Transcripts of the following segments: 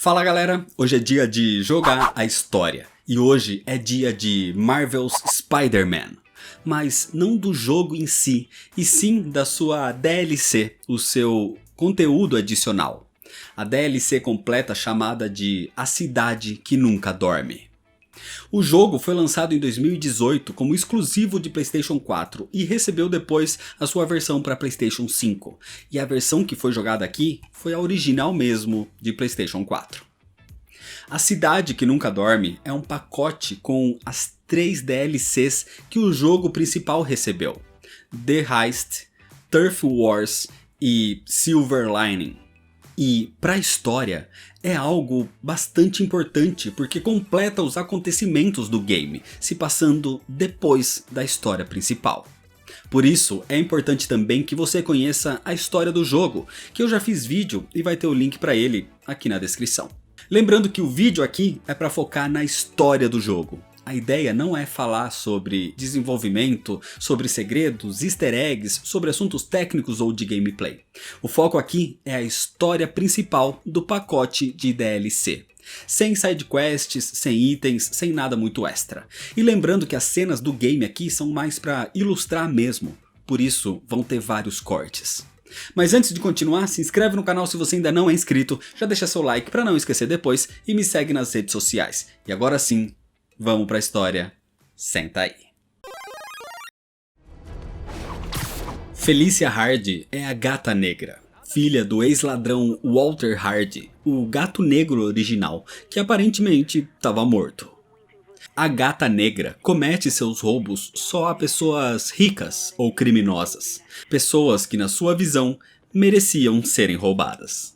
Fala galera, hoje é dia de jogar a história e hoje é dia de Marvel's Spider-Man. Mas não do jogo em si, e sim da sua DLC, o seu conteúdo adicional. A DLC completa chamada de A Cidade que Nunca Dorme. O jogo foi lançado em 2018 como exclusivo de PlayStation 4 e recebeu depois a sua versão para PlayStation 5. E a versão que foi jogada aqui foi a original mesmo de PlayStation 4. A Cidade que Nunca Dorme é um pacote com as 3 DLCs que o jogo principal recebeu: The Heist, Turf Wars e Silver Lining. E, para a história, é algo bastante importante porque completa os acontecimentos do game, se passando depois da história principal. Por isso, é importante também que você conheça a história do jogo, que eu já fiz vídeo e vai ter o link para ele aqui na descrição. Lembrando que o vídeo aqui é para focar na história do jogo. A ideia não é falar sobre desenvolvimento, sobre segredos, easter eggs, sobre assuntos técnicos ou de gameplay. O foco aqui é a história principal do pacote de DLC. Sem sidequests, sem itens, sem nada muito extra. E lembrando que as cenas do game aqui são mais para ilustrar mesmo, por isso vão ter vários cortes. Mas antes de continuar, se inscreve no canal se você ainda não é inscrito, já deixa seu like para não esquecer depois e me segue nas redes sociais. E agora sim, vamos pra história, senta aí. Felicia Hardy é a Gata Negra, filha do ex-ladrão Walter Hardy, o Gato Negro original, que aparentemente estava morto. A Gata Negra comete seus roubos só a pessoas ricas ou criminosas, pessoas que na sua visão mereciam serem roubadas.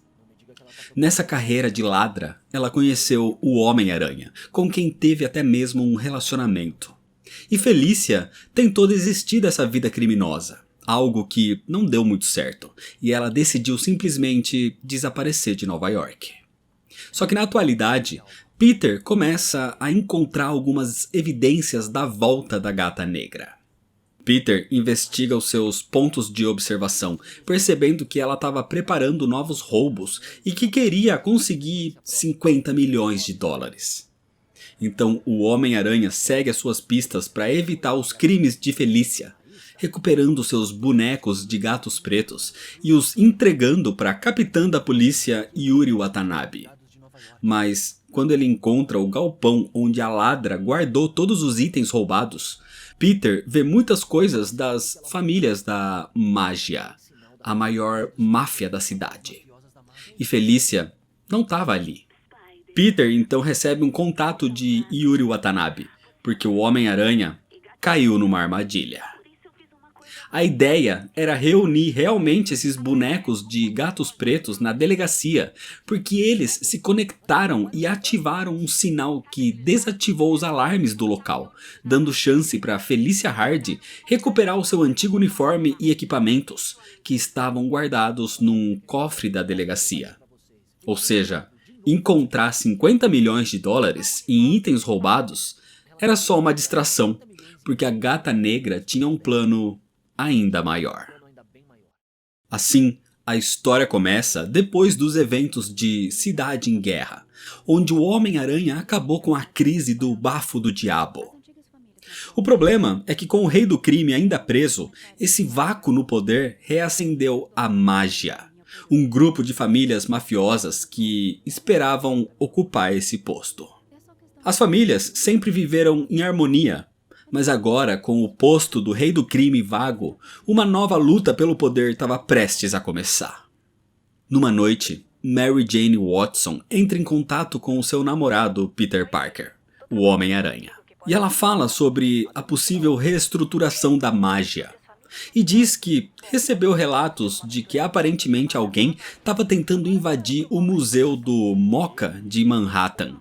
Nessa carreira de ladra, ela conheceu o Homem-Aranha, com quem teve até mesmo um relacionamento. E Felicia tentou desistir dessa vida criminosa, algo que não deu muito certo, e ela decidiu simplesmente desaparecer de Nova York. Só que na atualidade, Peter começa a encontrar algumas evidências da volta da Gata Negra. Peter investiga os seus pontos de observação, percebendo que ela estava preparando novos roubos e que queria conseguir 50 milhões de dólares. Então o Homem-Aranha segue as suas pistas para evitar os crimes de Felicia, recuperando seus bonecos de gatos pretos e os entregando para a capitã da polícia Yuri Watanabe. Mas quando ele encontra o galpão onde a ladra guardou todos os itens roubados, Peter vê muitas coisas das famílias da Mágia, a maior máfia da cidade. E Felicia não estava ali. Peter então recebe um contato de Yuri Watanabe, porque o Homem-Aranha caiu numa armadilha. A ideia era reunir realmente esses bonecos de gatos pretos na delegacia, porque eles se conectaram e ativaram um sinal que desativou os alarmes do local, dando chance para Felicia Hardy recuperar o seu antigo uniforme e equipamentos, que estavam guardados num cofre da delegacia. Ou seja, encontrar 50 milhões de dólares em itens roubados era só uma distração, porque a Gata Negra tinha um plano ainda maior. Assim, a história começa depois dos eventos de Cidade em Guerra, onde o Homem-Aranha acabou com a crise do bafo do diabo. O problema é que com o rei do crime ainda preso, esse vácuo no poder reacendeu a Mágia, um grupo de famílias mafiosas que esperavam ocupar esse posto. As famílias sempre viveram em harmonia, mas agora, com o posto do rei do crime vago, uma nova luta pelo poder estava prestes a começar. Numa noite, Mary Jane Watson entra em contato com o seu namorado Peter Parker, o Homem-Aranha. E ela fala sobre a possível reestruturação da Mágia. E diz que recebeu relatos de que aparentemente alguém estava tentando invadir o museu do MoCA de Manhattan.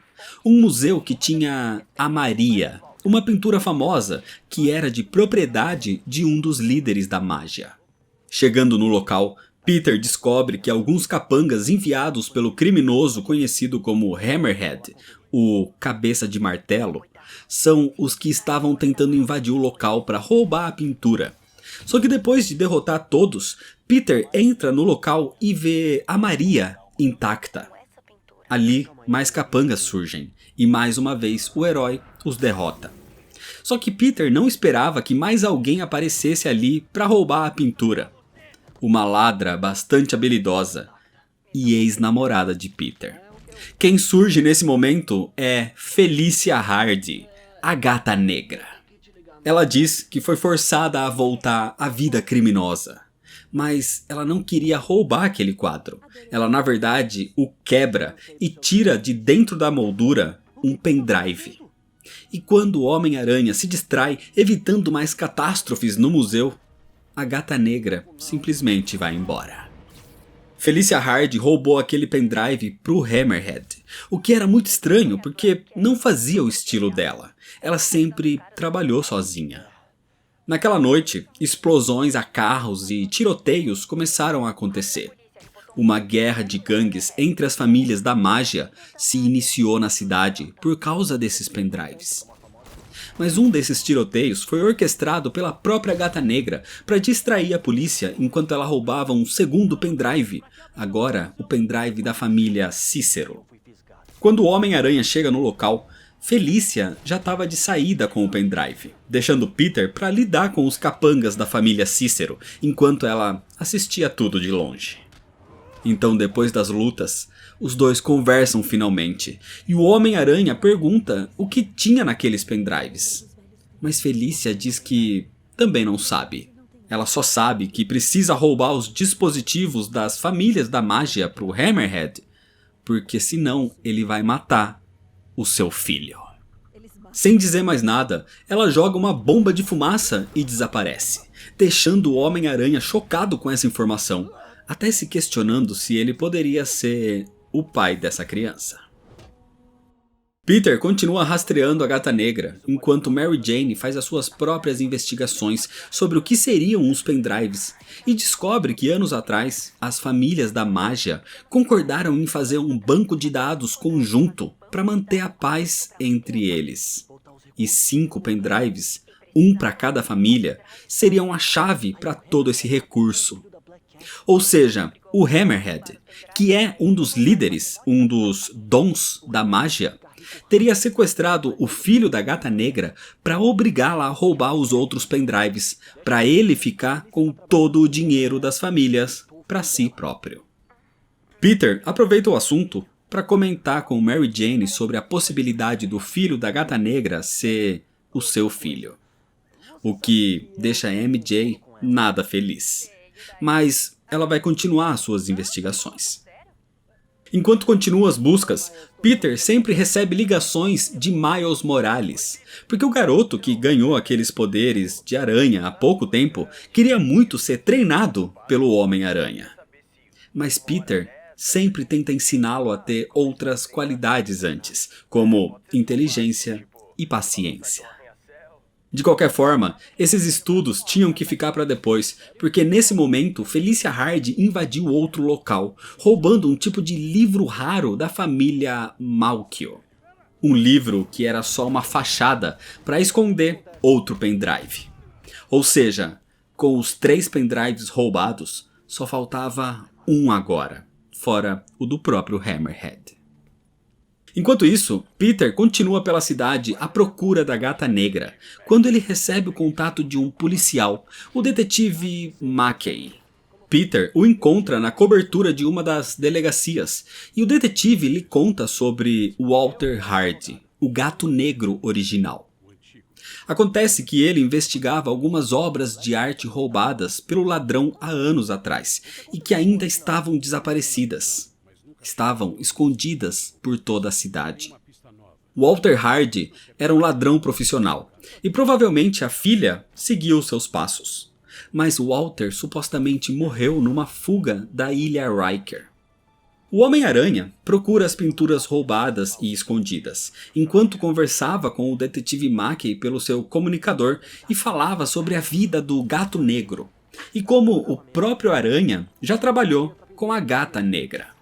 Um museu que tinha a Maria, uma pintura famosa que era de propriedade de um dos líderes da Mágia. Chegando no local, Peter descobre que alguns capangas enviados pelo criminoso conhecido como Hammerhead, o cabeça de martelo, são os que estavam tentando invadir o local para roubar a pintura. Só que depois de derrotar todos, Peter entra no local e vê a Maria intacta. Ali, mais capangas surgem, e mais uma vez o herói os derrota. Só que Peter não esperava que mais alguém aparecesse ali para roubar a pintura. Uma ladra bastante habilidosa e ex-namorada de Peter. Quem surge nesse momento é Felicia Hardy, a Gata Negra. Ela diz que foi forçada a voltar à vida criminosa, mas ela não queria roubar aquele quadro. Ela na verdade o quebra e tira de dentro da moldura um pendrive. E quando o Homem-Aranha se distrai evitando mais catástrofes no museu, a Gata Negra simplesmente vai embora. Felicia Hardy roubou aquele pendrive pro Hammerhead, o que era muito estranho porque não fazia o estilo dela. Ela sempre trabalhou sozinha. Naquela noite, explosões a carros e tiroteios começaram a acontecer. Uma guerra de gangues entre as famílias da mágia se iniciou na cidade por causa desses pendrives. Mas um desses tiroteios foi orquestrado pela própria Gata Negra para distrair a polícia enquanto ela roubava um segundo pendrive, agora o pendrive da família Cícero. Quando o Homem-Aranha chega no local, Felicia já estava de saída com o pendrive, deixando Peter para lidar com os capangas da família Cícero enquanto ela assistia tudo de longe. Então, depois das lutas, os dois conversam finalmente, e o Homem-Aranha pergunta o que tinha naqueles pendrives. Mas Felicia diz que também não sabe. Ela só sabe que precisa roubar os dispositivos das famílias da mágia pro Hammerhead, porque senão ele vai matar o seu filho. Sem dizer mais nada, ela joga uma bomba de fumaça e desaparece, deixando o Homem-Aranha chocado com essa informação, até se questionando se ele poderia ser o pai dessa criança. Peter continua rastreando a Gata Negra, enquanto Mary Jane faz as suas próprias investigações sobre o que seriam os pendrives, e descobre que anos atrás, as famílias da mágia concordaram em fazer um banco de dados conjunto para manter a paz entre eles. E 5 pendrives, um para cada família, seriam a chave para todo esse recurso. Ou seja, o Hammerhead, que é um dos líderes, um dos dons da mágia, teria sequestrado o filho da Gata Negra para obrigá-la a roubar os outros pendrives, para ele ficar com todo o dinheiro das famílias para si próprio. Peter aproveita o assunto para comentar com Mary Jane sobre a possibilidade do filho da Gata Negra ser o seu filho, o que deixa a MJ nada feliz. Mas ela vai continuar suas investigações. Enquanto continua as buscas, Peter sempre recebe ligações de Miles Morales, porque o garoto que ganhou aqueles poderes de aranha há pouco tempo queria muito ser treinado pelo Homem-Aranha. Mas Peter sempre tenta ensiná-lo a ter outras qualidades antes, como inteligência e paciência. De qualquer forma, esses estudos tinham que ficar para depois, porque nesse momento Felicia Hardy invadiu outro local, roubando um tipo de livro raro da família Malkio. Um livro que era só uma fachada para esconder outro pendrive. Ou seja, com os 3 pendrives roubados, só faltava um agora, fora o do próprio Hammerhead. Enquanto isso, Peter continua pela cidade à procura da Gata Negra, quando ele recebe o contato de um policial, o detetive Mackey. Peter o encontra na cobertura de uma das delegacias, e o detetive lhe conta sobre Walter Hardy, o Gato Negro original. Acontece que ele investigava algumas obras de arte roubadas pelo ladrão há anos atrás, e que ainda estavam desaparecidas. Estavam escondidas por toda a cidade. Walter Hardy era um ladrão profissional, e provavelmente a filha seguiu seus passos. Mas Walter supostamente morreu numa fuga da Ilha Riker. O Homem-Aranha procura as pinturas roubadas e escondidas, enquanto conversava com o detetive Mackey pelo seu comunicador e falava sobre a vida do Gato Negro, e como o próprio Aranha já trabalhou com a Gata Negra.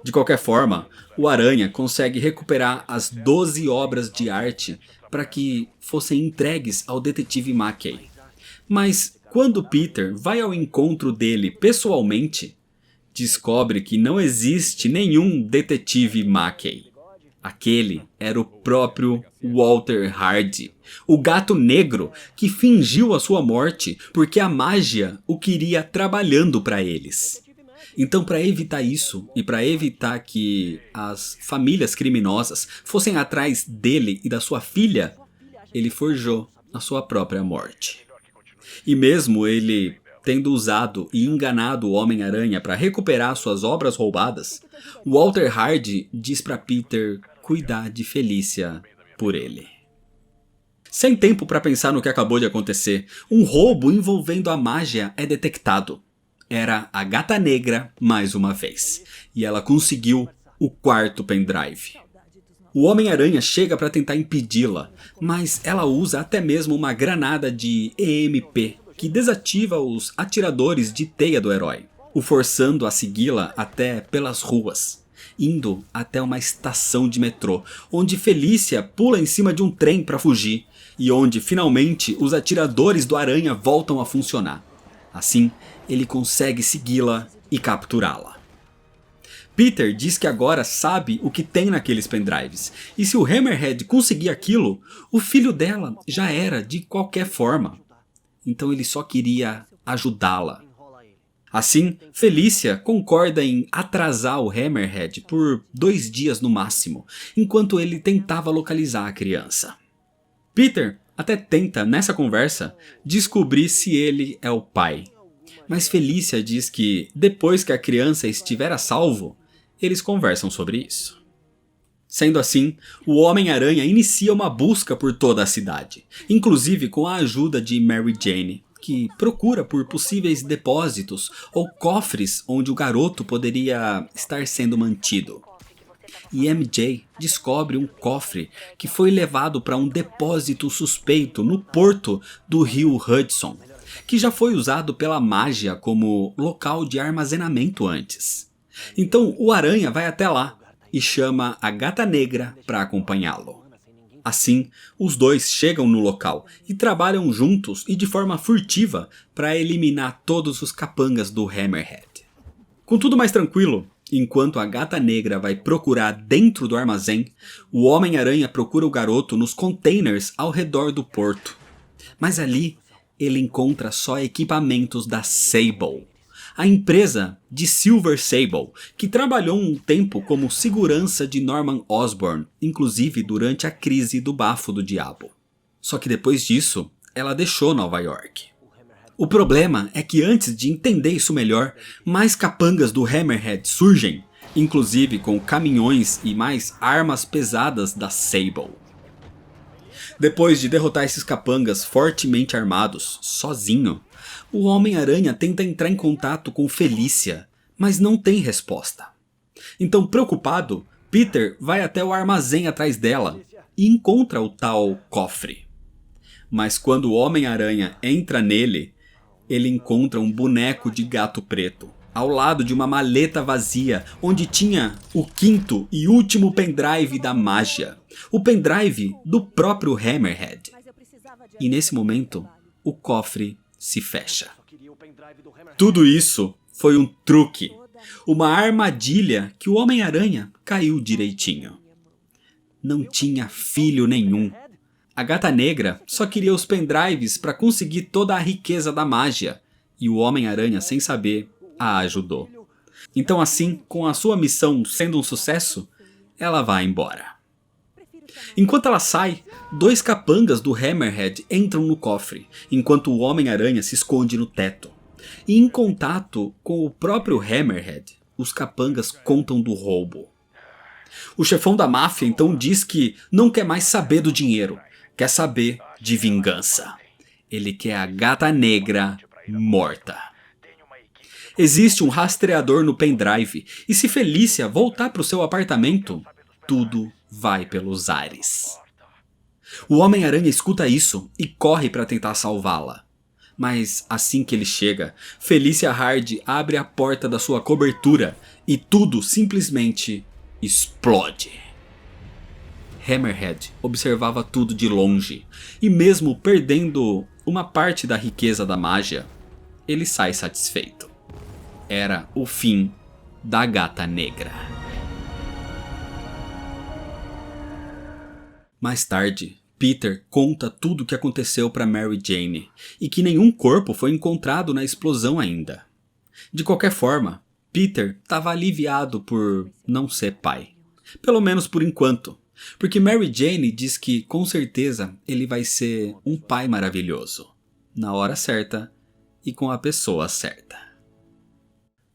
De qualquer forma, o Aranha consegue recuperar as 12 obras de arte para que fossem entregues ao detetive Mackey. Mas quando Peter vai ao encontro dele pessoalmente, descobre que não existe nenhum detetive Mackey. Aquele era o próprio Walter Hardy, o gato negro que fingiu a sua morte porque a mágia o queria trabalhando para eles. Então, para evitar isso e para evitar que as famílias criminosas fossem atrás dele e da sua filha, ele forjou a sua própria morte. E mesmo ele tendo usado e enganado o Homem-Aranha para recuperar suas obras roubadas, Walter Hardy diz para Peter cuidar de Felícia por ele. Sem tempo para pensar no que acabou de acontecer, um roubo envolvendo a mágia é detectado. Era a Gata Negra mais uma vez, e ela conseguiu o quarto pendrive. O Homem-Aranha chega para tentar impedi-la, mas ela usa até mesmo uma granada de EMP, que desativa os atiradores de teia do herói, o forçando a segui-la até pelas ruas, indo até uma estação de metrô, onde Felícia pula em cima de um trem para fugir, e onde finalmente os atiradores do Aranha voltam a funcionar. Assim, ele consegue segui-la e capturá-la. Peter diz que agora sabe o que tem naqueles pendrives, e se o Hammerhead conseguir aquilo, o filho dela já era de qualquer forma. Então ele só queria ajudá-la. Assim, Felícia concorda em atrasar o Hammerhead por 2 dias no máximo, enquanto ele tentava localizar a criança. Peter até tenta, nessa conversa, descobrir se ele é o pai. Mas Felícia diz que, depois que a criança estiver a salvo, eles conversam sobre isso. Sendo assim, o Homem-Aranha inicia uma busca por toda a cidade, inclusive com a ajuda de Mary Jane, que procura por possíveis depósitos ou cofres onde o garoto poderia estar sendo mantido. E MJ descobre um cofre que foi levado para um depósito suspeito no porto do rio Hudson, que já foi usado pela mágia como local de armazenamento antes. Então o Aranha vai até lá e chama a Gata Negra para acompanhá-lo. Assim, os dois chegam no local e trabalham juntos e de forma furtiva para eliminar todos os capangas do Hammerhead. Com tudo mais tranquilo, enquanto a Gata Negra vai procurar dentro do armazém, o Homem-Aranha procura o garoto nos containers ao redor do porto. Mas ali, ele encontra só equipamentos da Sable, a empresa de Silver Sable, que trabalhou um tempo como segurança de Norman Osborn, inclusive durante a crise do Bafo do Diabo. Só que depois disso, ela deixou Nova York. O problema é que antes de entender isso melhor, mais capangas do Hammerhead surgem, inclusive com caminhões e mais armas pesadas da Sable. Depois de derrotar esses capangas fortemente armados, sozinho, o Homem-Aranha tenta entrar em contato com Felícia, mas não tem resposta. Então, preocupado, Peter vai até o armazém atrás dela e encontra o tal cofre. Mas quando o Homem-Aranha entra nele, ele encontra um boneco de gato preto, ao lado de uma maleta vazia, onde tinha o 5º e último pendrive da mágia, o pendrive do próprio Hammerhead. E nesse momento, o cofre se fecha. Tudo isso foi um truque, uma armadilha que o Homem-Aranha caiu direitinho. Não tinha filho nenhum. A Gata Negra só queria os pendrives para conseguir toda a riqueza da mágia, e o Homem-Aranha, sem saber, a ajudou. Então assim, com a sua missão sendo um sucesso, ela vai embora. Enquanto ela sai, 2 capangas do Hammerhead entram no cofre, enquanto o Homem-Aranha se esconde no teto. E em contato com o próprio Hammerhead, os capangas contam do roubo. O chefão da máfia então diz que não quer mais saber do dinheiro, quer saber de vingança. Ele quer a Gata Negra morta. Existe um rastreador no pendrive, e se Felícia voltar para o seu apartamento, tudo vai pelos ares. O Homem-Aranha escuta isso e corre para tentar salvá-la. Mas assim que ele chega, Felícia Hardy abre a porta da sua cobertura e tudo simplesmente explode. Hammerhead observava tudo de longe, e mesmo perdendo uma parte da riqueza da mágia, ele sai satisfeito. Era o fim da Gata Negra. Mais tarde, Peter conta tudo o que aconteceu para Mary Jane e que nenhum corpo foi encontrado na explosão ainda. De qualquer forma, Peter estava aliviado por não ser pai. Pelo menos por enquanto. Porque Mary Jane diz que com certeza ele vai ser um pai maravilhoso. Na hora certa e com a pessoa certa.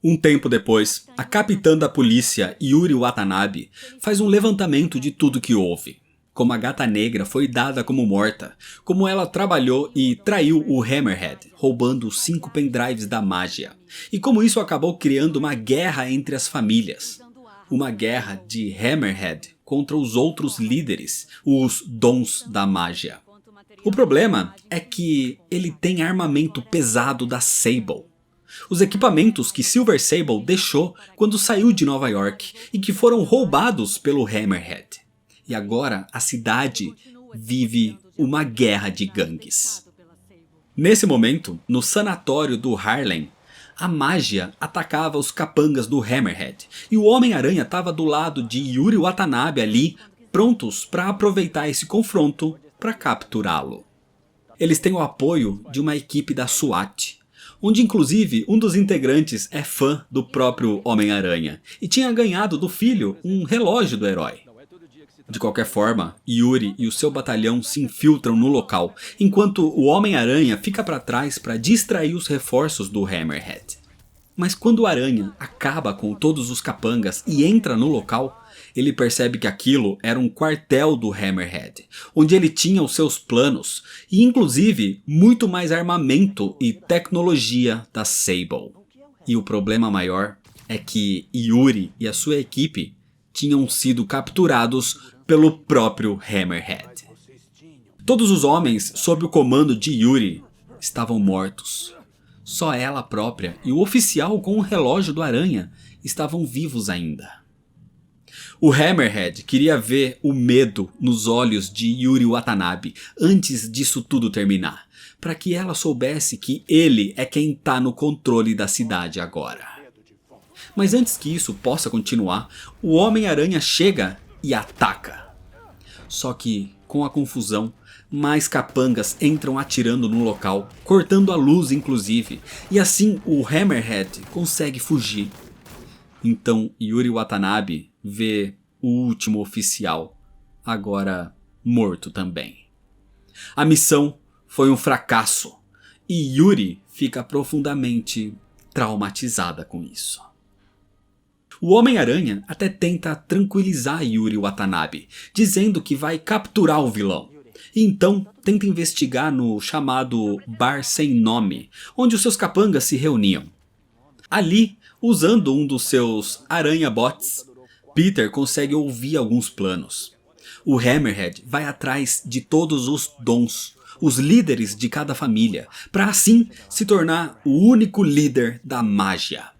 Um tempo depois, a capitã da polícia, Yuri Watanabe, faz um levantamento de tudo que houve. Como a Gata Negra foi dada como morta, como ela trabalhou e traiu o Hammerhead, roubando os 5 pendrives da mágia, e como isso acabou criando uma guerra entre as famílias. Uma guerra de Hammerhead contra os outros líderes, os Dons da Mágia. O problema é que ele tem armamento pesado da Sable. Os equipamentos que Silver Sable deixou quando saiu de Nova York e que foram roubados pelo Hammerhead. E agora a cidade vive uma guerra de gangues. Nesse momento, no sanatório do Harlem, a mágia atacava os capangas do Hammerhead. E o Homem-Aranha estava do lado de Yuri Watanabe ali, prontos para aproveitar esse confronto para capturá-lo. Eles têm o apoio de uma equipe da SWAT, onde inclusive um dos integrantes é fã do próprio Homem-Aranha e tinha ganhado do filho um relógio do herói. De qualquer forma, Yuri e o seu batalhão se infiltram no local, enquanto o Homem-Aranha fica para trás para distrair os reforços do Hammerhead. Mas quando o Aranha acaba com todos os capangas e entra no local, ele percebe que aquilo era um quartel do Hammerhead, onde ele tinha os seus planos e inclusive muito mais armamento e tecnologia da Sable. E o problema maior é que Yuri e a sua equipe tinham sido capturados pelo próprio Hammerhead. Todos os homens sob o comando de Yuri estavam mortos. Só ela própria e o oficial com o relógio do Aranha estavam vivos ainda. O Hammerhead queria ver o medo nos olhos de Yuri Watanabe antes disso tudo terminar, para que ela soubesse que ele é quem está no controle da cidade agora. Mas antes que isso possa continuar, o Homem-Aranha chega e ataca. Só que, com a confusão, mais capangas entram atirando no local, cortando a luz inclusive, e assim o Hammerhead consegue fugir. Então Yuri Watanabe vê o último oficial, agora morto também. A missão foi um fracasso, e Yuri fica profundamente traumatizada com isso. O Homem-Aranha até tenta tranquilizar Yuri Watanabe, dizendo que vai capturar o vilão. E então tenta investigar no chamado Bar Sem Nome, onde os seus capangas se reuniam. Ali, usando um dos seus aranha-bots, Peter consegue ouvir alguns planos. O Hammerhead vai atrás de todos os dons, os líderes de cada família, para assim se tornar o único líder da mágia.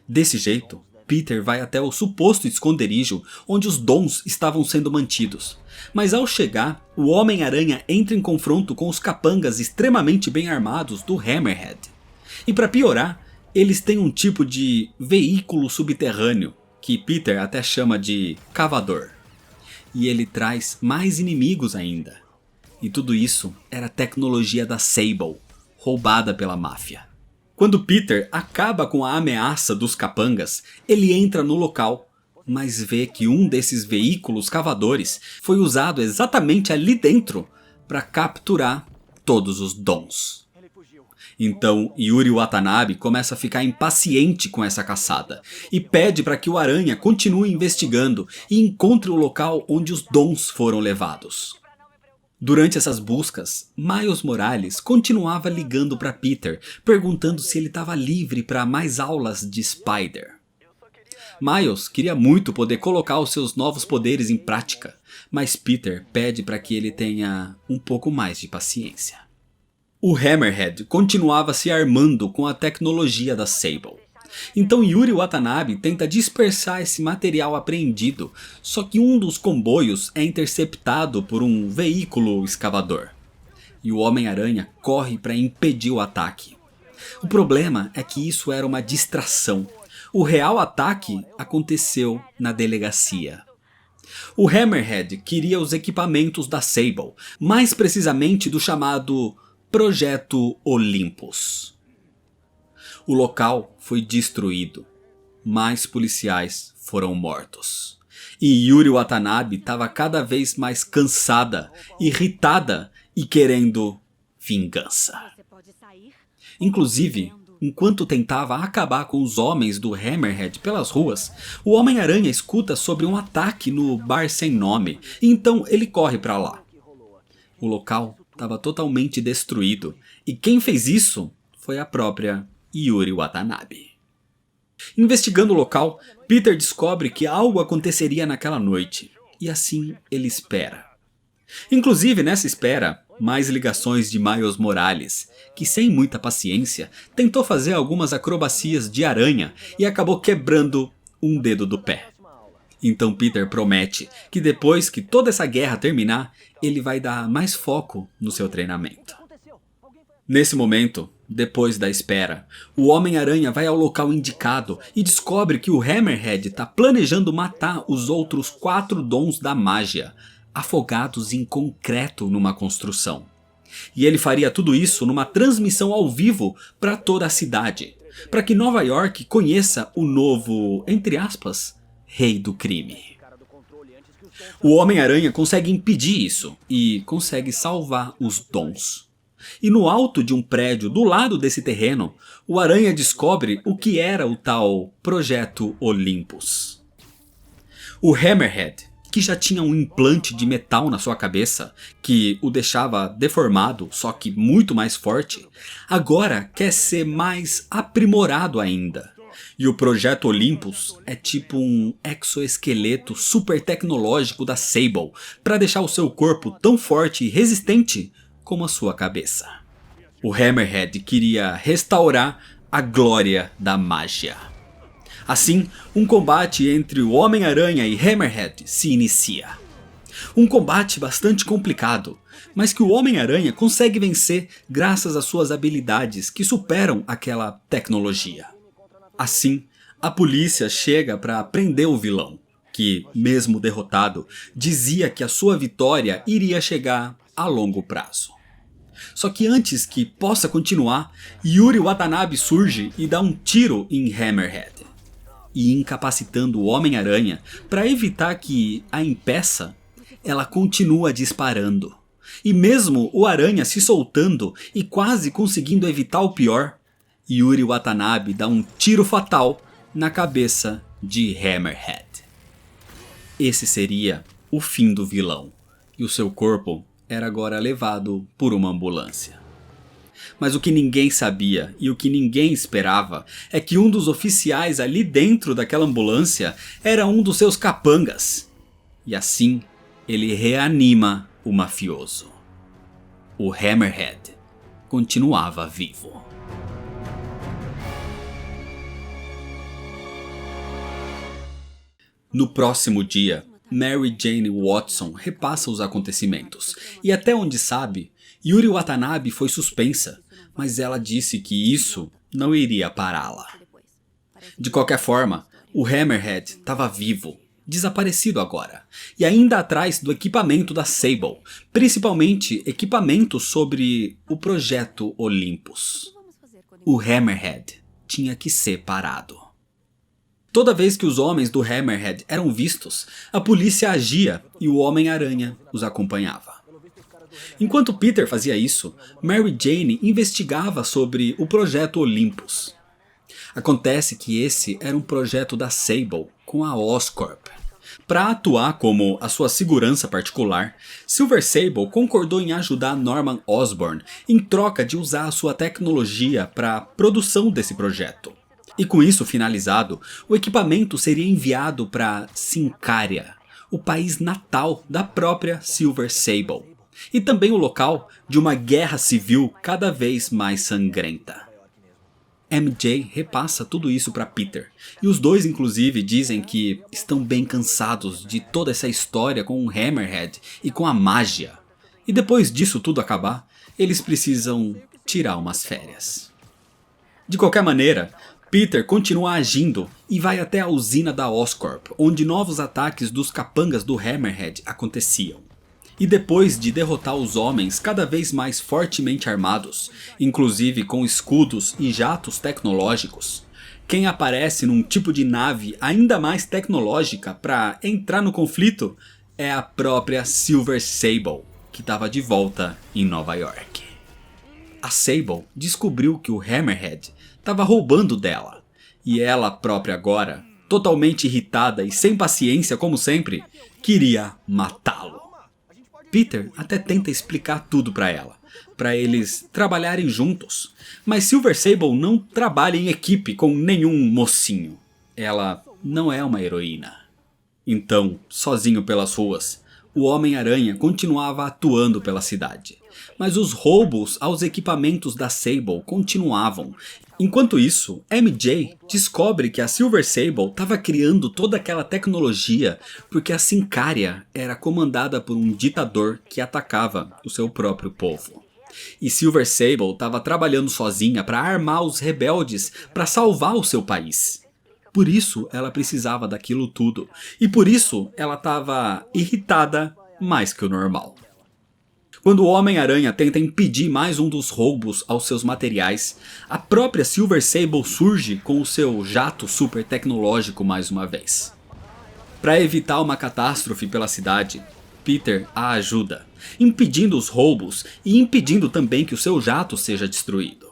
Desse jeito, Peter vai até o suposto esconderijo onde os dons estavam sendo mantidos. Mas ao chegar, o Homem-Aranha entra em confronto com os capangas extremamente bem armados do Hammerhead. E para piorar, eles têm um tipo de veículo subterrâneo, que Peter até chama de cavador. E ele traz mais inimigos ainda. E tudo isso era tecnologia da Sable, roubada pela máfia. Quando Peter acaba com a ameaça dos capangas, ele entra no local, mas vê que um desses veículos cavadores foi usado exatamente ali dentro para capturar todos os dons. Então Yuri Watanabe começa a ficar impaciente com essa caçada e pede para que o Aranha continue investigando e encontre o local onde os dons foram levados. Durante essas buscas, Miles Morales continuava ligando para Peter, perguntando se ele estava livre para mais aulas de Spider. Miles queria muito poder colocar os seus novos poderes em prática, mas Peter pede para que ele tenha um pouco mais de paciência. O Hammerhead continuava se armando com a tecnologia da Sable. Então Yuri Watanabe tenta dispersar esse material apreendido, só que um dos comboios é interceptado por um veículo escavador. E o Homem-Aranha corre para impedir o ataque. O problema é que isso era uma distração. O real ataque aconteceu na delegacia. O Hammerhead queria os equipamentos da Sable, mais precisamente do chamado Projeto Olympus. O local foi destruído. Mais policiais foram mortos. E Yuri Watanabe estava cada vez mais cansada, irritada e querendo vingança. Inclusive, enquanto tentava acabar com os homens do Hammerhead pelas ruas, o Homem-Aranha escuta sobre um ataque no bar sem nome, e então ele corre para lá. O local estava totalmente destruído, e quem fez isso foi a própria Yuri Watanabe. Investigando o local, Peter descobre que algo aconteceria naquela noite, e assim ele espera. Inclusive nessa espera, mais ligações de Miles Morales, que sem muita paciência tentou fazer algumas acrobacias de aranha e acabou quebrando um dedo do pé. Então Peter promete que depois que toda essa guerra terminar, ele vai dar mais foco no seu treinamento. Nesse momento, depois da espera, o Homem-Aranha vai ao local indicado e descobre que o Hammerhead está planejando matar os outros 4 dons da magia, afogados em concreto numa construção. E ele faria tudo isso numa transmissão ao vivo para toda a cidade, para que Nova York conheça o novo, entre aspas, rei do crime. O Homem-Aranha consegue impedir isso e consegue salvar os dons. E no alto de um prédio do lado desse terreno, o Aranha descobre o que era o tal Projeto Olympus. O Hammerhead, que já tinha um implante de metal na sua cabeça, que o deixava deformado, só que muito mais forte, agora quer ser mais aprimorado ainda. E o Projeto Olympus é tipo um exoesqueleto super tecnológico da Sable, para deixar o seu corpo tão forte e resistente como a sua cabeça. O Hammerhead queria restaurar a glória da magia. Assim, um combate entre o Homem-Aranha e Hammerhead se inicia. Um combate bastante complicado, mas que o Homem-Aranha consegue vencer graças às suas habilidades que superam aquela tecnologia. Assim, a polícia chega para prender o vilão, que, mesmo derrotado, dizia que a sua vitória iria chegar a longo prazo. Só que antes que possa continuar, Yuri Watanabe surge e dá um tiro em Hammerhead, e incapacitando o Homem-Aranha para evitar que a impeça, ela continua disparando. E mesmo o Aranha se soltando e quase conseguindo evitar o pior, Yuri Watanabe dá um tiro fatal na cabeça de Hammerhead. Esse seria o fim do vilão, e o seu corpo era agora levado por uma ambulância. Mas o que ninguém sabia e o que ninguém esperava é que um dos oficiais ali dentro daquela ambulância era um dos seus capangas. E assim ele reanima o mafioso. O Hammerhead continuava vivo. No próximo dia, Mary Jane Watson repassa os acontecimentos, e até onde sabe, Yuri Watanabe foi suspensa, mas ela disse que isso não iria pará-la. De qualquer forma, o Hammerhead estava vivo, desaparecido agora, e ainda atrás do equipamento da Sable, principalmente equipamento sobre o Projeto Olympus. O Hammerhead tinha que ser parado. Toda vez que os homens do Hammerhead eram vistos, a polícia agia e o Homem-Aranha os acompanhava. Enquanto Peter fazia isso, Mary Jane investigava sobre o Projeto Olympus. Acontece que esse era um projeto da Sable com a Oscorp. Para atuar como a sua segurança particular, Silver Sable concordou em ajudar Norman Osborn em troca de usar a sua tecnologia para a produção desse projeto. E com isso finalizado, o equipamento seria enviado para Sincaria, o país natal da própria Silver Sable, e também o local de uma guerra civil cada vez mais sangrenta. MJ repassa tudo isso para Peter, e os dois inclusive dizem que estão bem cansados de toda essa história com o Hammerhead e com a magia. E depois disso tudo acabar, eles precisam tirar umas férias. De qualquer maneira, Peter continua agindo e vai até a usina da Oscorp, onde novos ataques dos capangas do Hammerhead aconteciam. E depois de derrotar os homens cada vez mais fortemente armados, inclusive com escudos e jatos tecnológicos, quem aparece num tipo de nave ainda mais tecnológica para entrar no conflito é a própria Silver Sable, que estava de volta em Nova York. A Sable descobriu que o Hammerhead estava roubando dela, e ela própria agora, totalmente irritada e sem paciência como sempre, queria matá-lo. Peter até tenta explicar tudo para eles trabalharem juntos, mas Silver Sable não trabalha em equipe com nenhum mocinho. Ela não é uma heroína. Então, sozinho pelas ruas, o Homem-Aranha continuava atuando pela cidade. Mas os roubos aos equipamentos da Sable continuavam. Enquanto isso, MJ descobre que a Silver Sable estava criando toda aquela tecnologia porque a Sincária era comandada por um ditador que atacava o seu próprio povo. E Silver Sable estava trabalhando sozinha para armar os rebeldes para salvar o seu país. Por isso ela precisava daquilo tudo. E por isso ela estava irritada mais que o normal. Quando o Homem-Aranha tenta impedir mais um dos roubos aos seus materiais, a própria Silver Sable surge com o seu jato super tecnológico mais uma vez. Para evitar uma catástrofe pela cidade, Peter a ajuda, impedindo os roubos e impedindo também que o seu jato seja destruído.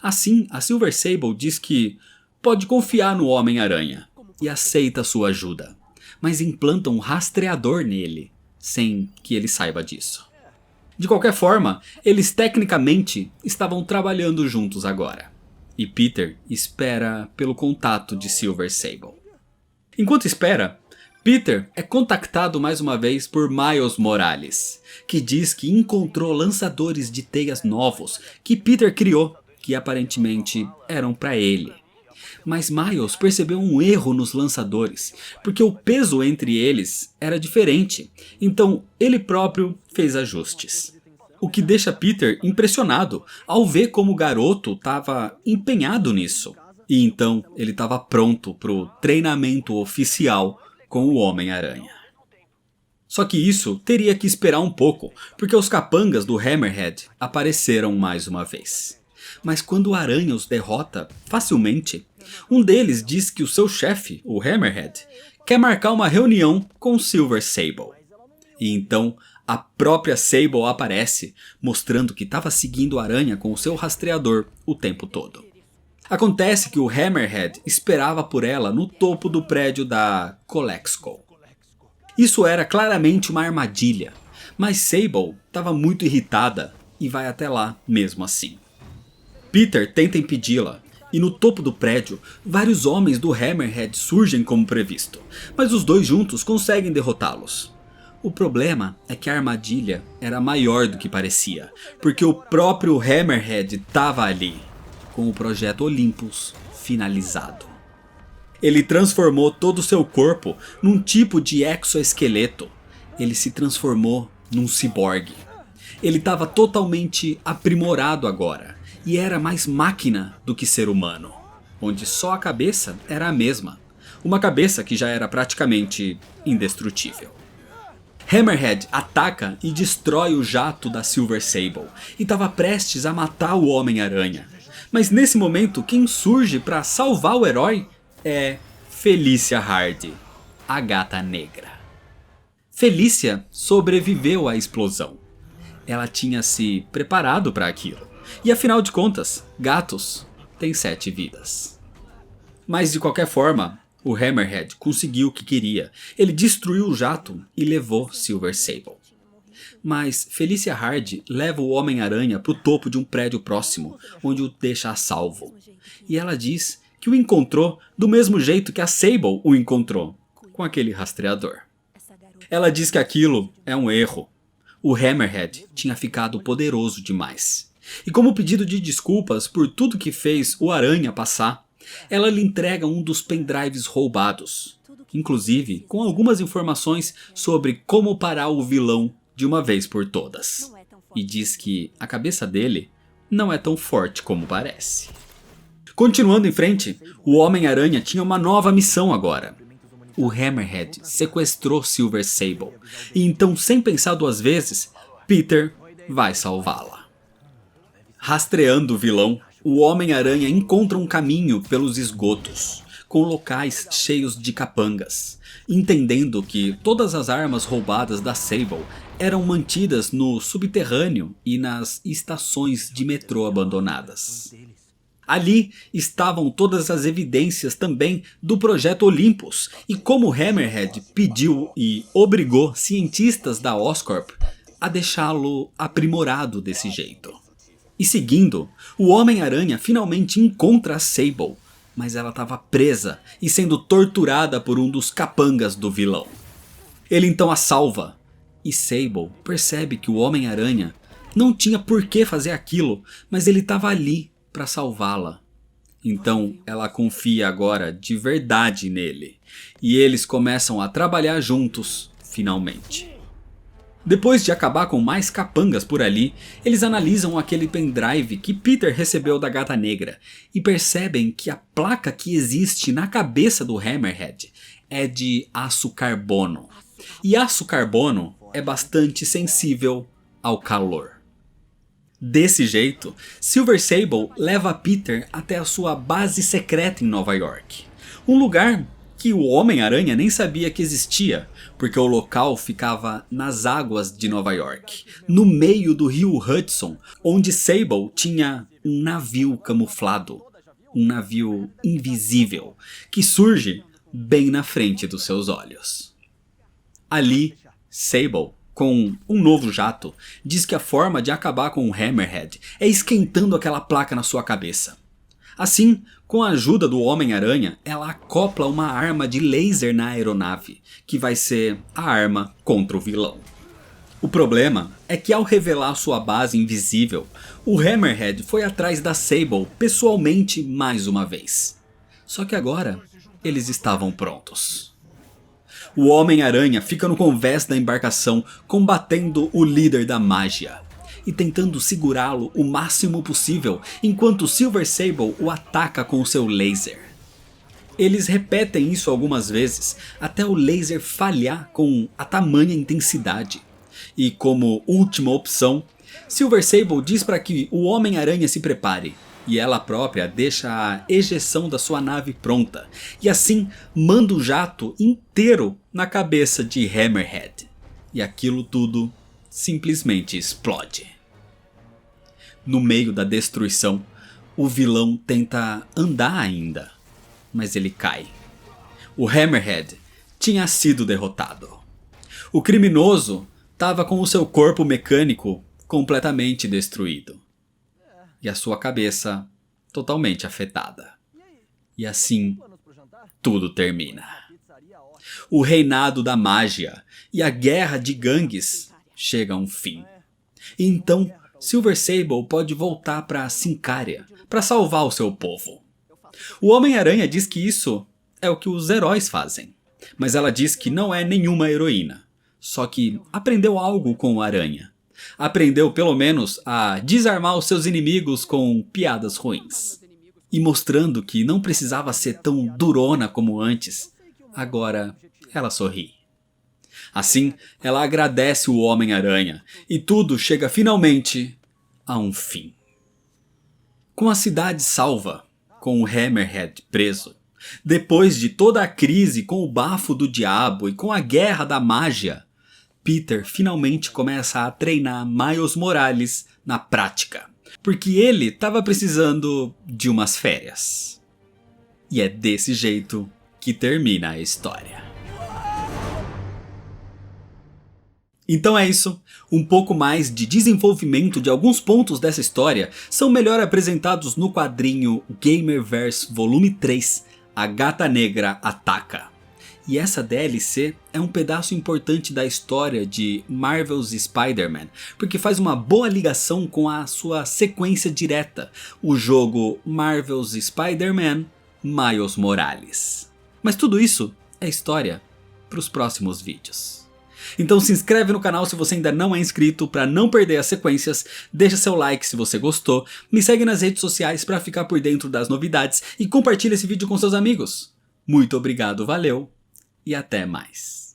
Assim, a Silver Sable diz que pode confiar no Homem-Aranha e aceita sua ajuda, mas implanta um rastreador nele, sem que ele saiba disso. De qualquer forma, eles tecnicamente estavam trabalhando juntos agora, e Peter espera pelo contato de Silver Sable. Enquanto espera, Peter é contactado mais uma vez por Miles Morales, que diz que encontrou lançadores de teias novos que Peter criou, que aparentemente eram para ele. Mas Miles percebeu um erro nos lançadores, porque o peso entre eles era diferente, então ele próprio fez ajustes. O que deixa Peter impressionado ao ver como o garoto estava empenhado nisso. E então ele estava pronto para o treinamento oficial com o Homem-Aranha. Só que isso teria que esperar um pouco, porque os capangas do Hammerhead apareceram mais uma vez. Mas quando o Aranha os derrota facilmente, um deles diz que o seu chefe, o Hammerhead, quer marcar uma reunião com Silver Sable. E então a própria Sable aparece, mostrando que estava seguindo o Aranha com o seu rastreador o tempo todo. Acontece que o Hammerhead esperava por ela no topo do prédio da Colexco. Isso era claramente uma armadilha, mas Sable estava muito irritada e vai até lá mesmo assim. Peter tenta impedi-la, e no topo do prédio, vários homens do Hammerhead surgem como previsto, mas os dois juntos conseguem derrotá-los. O problema é que a armadilha era maior do que parecia, porque o próprio Hammerhead estava ali, com o projeto Olympus finalizado. Ele transformou todo o seu corpo num tipo de exoesqueleto. Ele se transformou num ciborgue. Ele estava totalmente aprimorado agora, e era mais máquina do que ser humano, onde só a cabeça era a mesma, uma cabeça que já era praticamente indestrutível. Hammerhead ataca e destrói o jato da Silver Sable, e estava prestes a matar o Homem-Aranha. Mas nesse momento quem surge para salvar o herói é Felicia Hardy, a Gata Negra. Felicia sobreviveu à explosão. Ela tinha se preparado para aquilo. E afinal de contas, gatos têm 7 vidas. Mas de qualquer forma, o Hammerhead conseguiu o que queria. Ele destruiu o jato e levou Silver Sable. Mas Felicia Hardy leva o Homem-Aranha para o topo de um prédio próximo, onde o deixa a salvo. E ela diz que o encontrou do mesmo jeito que a Sable o encontrou, com aquele rastreador. Ela diz que aquilo é um erro. O Hammerhead tinha ficado poderoso demais. E como pedido de desculpas por tudo que fez o Aranha passar, ela lhe entrega um dos pendrives roubados, inclusive com algumas informações sobre como parar o vilão de uma vez por todas. E diz que a cabeça dele não é tão forte como parece. Continuando em frente, o Homem-Aranha tinha uma nova missão agora. O Hammerhead sequestrou Silver Sable, e então, sem pensar duas vezes, Peter vai salvá-la. Rastreando o vilão, o Homem-Aranha encontra um caminho pelos esgotos, com locais cheios de capangas, entendendo que todas as armas roubadas da Sable eram mantidas no subterrâneo e nas estações de metrô abandonadas. Ali estavam todas as evidências também do Projeto Olympus, e como Hammerhead pediu e obrigou cientistas da Oscorp a deixá-lo aprimorado desse jeito. E seguindo, o Homem-Aranha finalmente encontra a Sable, mas ela estava presa e sendo torturada por um dos capangas do vilão. Ele então a salva, e Sable percebe que o Homem-Aranha não tinha por que fazer aquilo, mas ele estava ali para salvá-la. Então ela confia agora de verdade nele, e eles começam a trabalhar juntos, finalmente. Depois de acabar com mais capangas por ali, eles analisam aquele pendrive que Peter recebeu da Gata Negra e percebem que a placa que existe na cabeça do Hammerhead é de aço carbono. E aço carbono é bastante sensível ao calor. Desse jeito, Silver Sable leva Peter até a sua base secreta em Nova York. Um lugar que o Homem-Aranha nem sabia que existia, porque o local ficava nas águas de Nova York, no meio do rio Hudson, onde Sable tinha um navio camuflado, um navio invisível, que surge bem na frente dos seus olhos. Ali, Sable, com um novo jato, diz que a forma de acabar com o Hammerhead é esquentando aquela placa na sua cabeça. Assim, com a ajuda do Homem-Aranha, ela acopla uma arma de laser na aeronave, que vai ser a arma contra o vilão. O problema é que ao revelar sua base invisível, o Hammerhead foi atrás da Sable pessoalmente mais uma vez. Só que agora, eles estavam prontos. O Homem-Aranha fica no convés da embarcação combatendo o líder da mágia e tentando segurá-lo o máximo possível enquanto Silver Sable o ataca com seu laser. Eles repetem isso algumas vezes até o laser falhar com a tamanha intensidade. E como última opção, Silver Sable diz para que o Homem-Aranha se prepare. E ela própria deixa a ejeção da sua nave pronta. E assim manda o jato inteiro na cabeça de Hammerhead. E aquilo tudo simplesmente explode. No meio da destruição, o vilão tenta andar ainda. Mas ele cai. O Hammerhead tinha sido derrotado. O criminoso estava com o seu corpo mecânico completamente destruído. E a sua cabeça totalmente afetada. E assim, tudo termina. O reinado da mágia e a guerra de gangues chega a um fim. E então, Silver Sable pode voltar para Sicária para salvar o seu povo. O Homem-Aranha diz que isso é o que os heróis fazem. Mas ela diz que não é nenhuma heroína. Só que aprendeu algo com o Aranha. Aprendeu pelo menos a desarmar os seus inimigos com piadas ruins. E mostrando que não precisava ser tão durona como antes, agora ela sorri. Assim, ela agradece o Homem-Aranha e tudo chega finalmente a um fim. Com a cidade salva, com o Hammerhead preso, depois de toda a crise com o bafo do diabo e com a guerra da mágia, Peter finalmente começa a treinar Miles Morales na prática, porque ele estava precisando de umas férias. E é desse jeito que termina a história. Então é isso, um pouco mais de desenvolvimento de alguns pontos dessa história são melhor apresentados no quadrinho Gamerverse Volume 3, A Gata Negra Ataca. E essa DLC é um pedaço importante da história de Marvel's Spider-Man, porque faz uma boa ligação com a sua sequência direta, o jogo Marvel's Spider-Man Miles Morales. Mas tudo isso é história para os próximos vídeos. Então se inscreve no canal se você ainda não é inscrito para não perder as sequências, deixa seu like se você gostou, me segue nas redes sociais para ficar por dentro das novidades e compartilha esse vídeo com seus amigos. Muito obrigado, valeu e até mais.